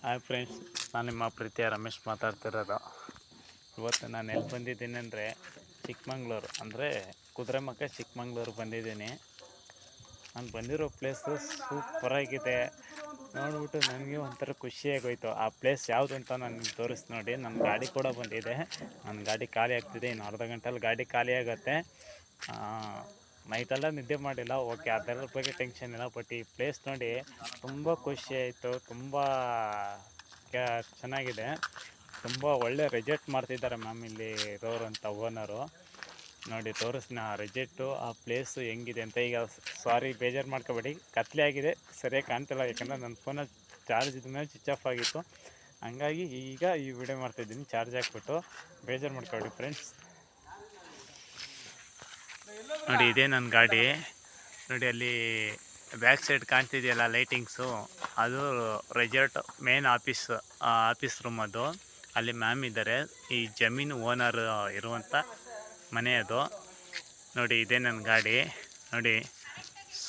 Hi friends, ನಾನು ನಿಮ್ಮ ಪ್ರೀತಿಯ ರಮೇಶ್ ಮಾತಾಡ್ತಿರೋದು. ಇವತ್ತು ನಾನು ಎಲ್ಲಿ ಬಂದಿದ್ದೀನಿ ಅಂದರೆ ಚಿಕ್ಕಮಂಗ್ಳೂರು, ಅಂದರೆ ಕುದುರೆಮುಖ ಚಿಕ್ಕಮಂಗ್ಳೂರು ಬಂದಿದ್ದೀನಿ. ನಾನು ಬಂದಿರೋ ಪ್ಲೇಸು ಸೂಪರಾಗಿದೆ. ನೋಡ್ಬಿಟ್ಟು ನನಗೆ ಒಂಥರ ಖುಷಿಯಾಗೋಯ್ತು. ಆ ಪ್ಲೇಸ್ ಯಾವುದು ಅಂತ ನನಗೆ ತೋರಿಸಿ ನೋಡಿ. ನನ್ನ ಗಾಡಿ ಕೂಡ ಬಂದಿದೆ. ನನ್ನ ಗಾಡಿ ಖಾಲಿ ಆಗ್ತಿದೆ, ಇನ್ನು ಅರ್ಧ ಗಂಟೆಯಲ್ಲಿ ಗಾಡಿ ಖಾಲಿ ಆಗುತ್ತೆ. ನೈಟೆಲ್ಲ ನಿದ್ದೆ ಮಾಡಿಲ್ಲ. ಓಕೆ, ಅದರ ಬಗ್ಗೆ ಟೆನ್ಷನ್ ಇಲ್ಲ. ಬಟ್ ಈ ಪ್ಲೇಸ್ ನೋಡಿ ತುಂಬ ಖುಷಿ ಆಯಿತು. ತುಂಬ ಚೆನ್ನಾಗಿದೆ. ತುಂಬ ಒಳ್ಳೆ ರಿಜೆಕ್ಟ್ ಮಾಡ್ತಿದ್ದಾರೆ ಮ್ಯಾಮ್ ಇಲ್ಲಿ ಇರೋರು ಅಂತ ಓನರು. ನೋಡಿ ತೋರಿಸ್ನ ರಿಜೆಕ್ಟು ಆ ಪ್ಲೇಸು ಹೆಂಗಿದೆ ಅಂತ. ಈಗ ಸಾರಿ, ಬೇಜಾರು ಮಾಡ್ಕೋಬೇಡಿ, ಕತ್ಲೆ ಆಗಿದೆ, ಸರಿಯಾಗಿ ಕಾಣ್ತಿಲ್ಲ. ಯಾಕಂದರೆ ನನ್ನ ಫೋನಲ್ಲಿ ಚಾರ್ಜ್ ಇದ್ದ ಮೇಲೆ ಸ್ವಿಚ್ ಆಫ್ ಆಗಿತ್ತು. ಹಂಗಾಗಿ ಈಗ ಈ ವಿಡಿಯೋ ಮಾಡ್ತಾಯಿದ್ದೀನಿ ಚಾರ್ಜ್ ಹಾಕ್ಬಿಟ್ಟು. ಬೇಜಾರು ಮಾಡ್ಕೊಬೇಡಿ ಫ್ರೆಂಡ್ಸ್. ನೋಡಿ ಇದೇ ನನ್ನ ಗಾಡಿ. ನೋಡಿ ಅಲ್ಲಿ ಬ್ಯಾಕ್ ಸೈಡ್ ಕಾಣ್ತಿದೆಯಲ್ಲ ಲೈಟಿಂಗ್ಸು, ಅದು ರೆಸಾರ್ಟ್ ಮೇನ್ ಆಫೀಸ್ ರೂಮ್. ಅದು ಅಲ್ಲಿ ಮ್ಯಾಮ್ ಇದ್ದಾರೆ. ಈ ಜಮೀನು ಓನರ್ ಇರುವಂಥ ಮನೆ ಅದು. ನೋಡಿ ಇದೇ ನನ್ನ ಗಾಡಿ. ನೋಡಿ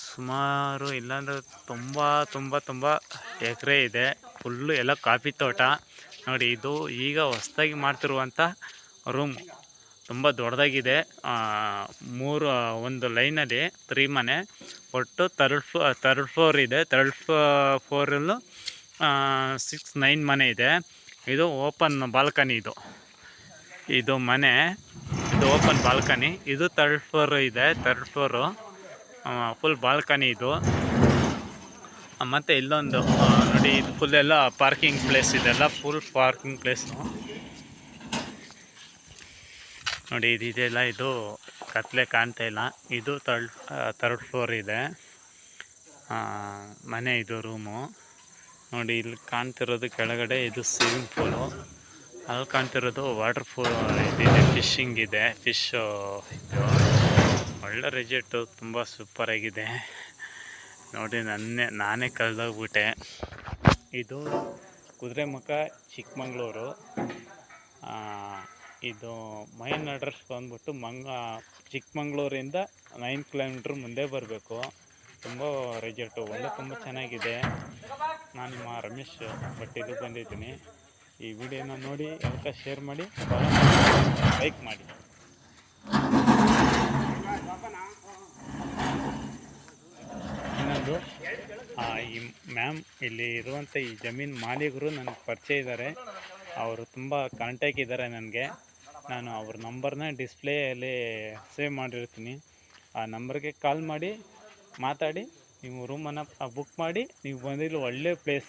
ಸುಮಾರು ಇಲ್ಲಾಂದ್ರೆ ತುಂಬ ಎಕರೆ ಇದೆ. ಫುಲ್ಲು ಎಲ್ಲ ಕಾಫಿ ತೋಟ. ನೋಡಿ ಇದು ಈಗ ಹೊಸದಾಗಿ ಮಾಡ್ತಿರುವಂಥ ರೂಮ್. ತುಂಬ ದೊಡ್ಡದಾಗಿದೆ. ಒಂದು ಲೈನಲ್ಲಿ 3 ಮನೆ, ಒಟ್ಟು ಥರ್ಡ್ ಫ್ಲೋರ್ ಇದೆ. ಥರ್ಡ್ ಫ್ಲೋರಲ್ಲೂ 9 ಮನೆ ಇದೆ. ಇದು ಓಪನ್ ಬಾಲ್ಕನಿ. ಇದು ಮನೆ, ಇದು ಓಪನ್ ಬಾಲ್ಕನಿ. ಇದು ಥರ್ಡ್ ಫ್ಲೋರ್ ಇದೆ. ಥರ್ಡ್ ಫ್ಲೋರು ಫುಲ್ ಬಾಲ್ಕನಿ ಇದು. ಮತ್ತು ಇಲ್ಲೊಂದು ನೋಡಿ, ಇದು ಫುಲ್ ಎಲ್ಲ ಪಾರ್ಕಿಂಗ್ ಪ್ಲೇಸ್. ಇದೆಲ್ಲ ಫುಲ್ ಪಾರ್ಕಿಂಗ್ ಪ್ಲೇಸು. ನೋಡಿ ಇದೆಲ್ಲ, ಇದು ಕತ್ಲೆ ಕಾಣ್ತಾ ಇಲ್ಲ. ಇದು ಥರ್ಡ್ ಫ್ಲೋರ್ ಇದೆ ಮನೆ. ಇದು ರೂಮು. ನೋಡಿ ಇಲ್ಲಿ ಕಾಣ್ತಿರೋದು ಕೆಳಗಡೆ ಇದು ಸ್ವಿಮ್ಮಿಂಗ್ ಪೂಲು. ಅಲ್ಲಿ ಕಾಣ್ತಿರೋದು ವಾಟರ್ ಫಾಲ್ ಇದಿದೆ, ಫಿಶಿಂಗ್ ಇದೆ. ಫಿಶ್ಶು ಇದು ಒಳ್ಳೆ ರಿಜೆಕ್ಟು, ತುಂಬ ಸೂಪರಾಗಿದೆ. ನೋಡಿ ನಾನೇ ಕಳೆದೋಗ್ಬಿಟ್ಟೆ. ಇದು ಕುದುರೆಮುಖ ಚಿಕ್ಕಮಂಗ್ಳೂರು. ಇದು ಮೈನ್ ಅಡ್ರೆಸ್ ಬಂದ್ಬಿಟ್ಟು ಚಿಕ್ಕಮಂಗ್ಳೂರಿಂದ 9 ಕಿಲೋಮೀಟ್ರ್ ಮುಂದೆ ಬರಬೇಕು. ತುಂಬ ರಿಜೆಕ್ಟು ತುಂಬ ಚೆನ್ನಾಗಿದೆ. ನಾನು ನಿಮ್ಮ ರಮೇಶ್ ಇದು ಬಂದಿದ್ದೀನಿ. ಈ ವಿಡಿಯೋನ ನೋಡಿ ಎಲ್ಲ ಶೇರ್ ಮಾಡಿ, ಲೈಕ್ ಮಾಡಿ. ಇನ್ನೊಂದು, ಈ ಮ್ಯಾಮ್ ಇಲ್ಲಿ ಇರುವಂಥ ಈ ಜಮೀನು ಮಾಲೀಕರು ನನಗೆ ಪರಿಚಯ ಇದ್ದಾರೆ. ಅವರು ತುಂಬ ಕಾಂಟ್ಯಾಕ್ಟ್ ಇದ್ದಾರೆ ನನಗೆ. ನಾನು ಅವ್ರ ನಂಬರ್ನ ಡಿಸ್ಪ್ಲೇಯಲ್ಲಿ ಸೇವ್ ಮಾಡಿರ್ತೀನಿ. ಆ ನಂಬರ್ಗೆ ಕಾಲ್ ಮಾಡಿ ಮಾತಾಡಿ ನೀವು ರೂಮನ್ನು ಬುಕ್ ಮಾಡಿ ನೀವು ಬಂದಿಲ್ಲ. ಒಳ್ಳೆ ಪ್ಲೇಸ್.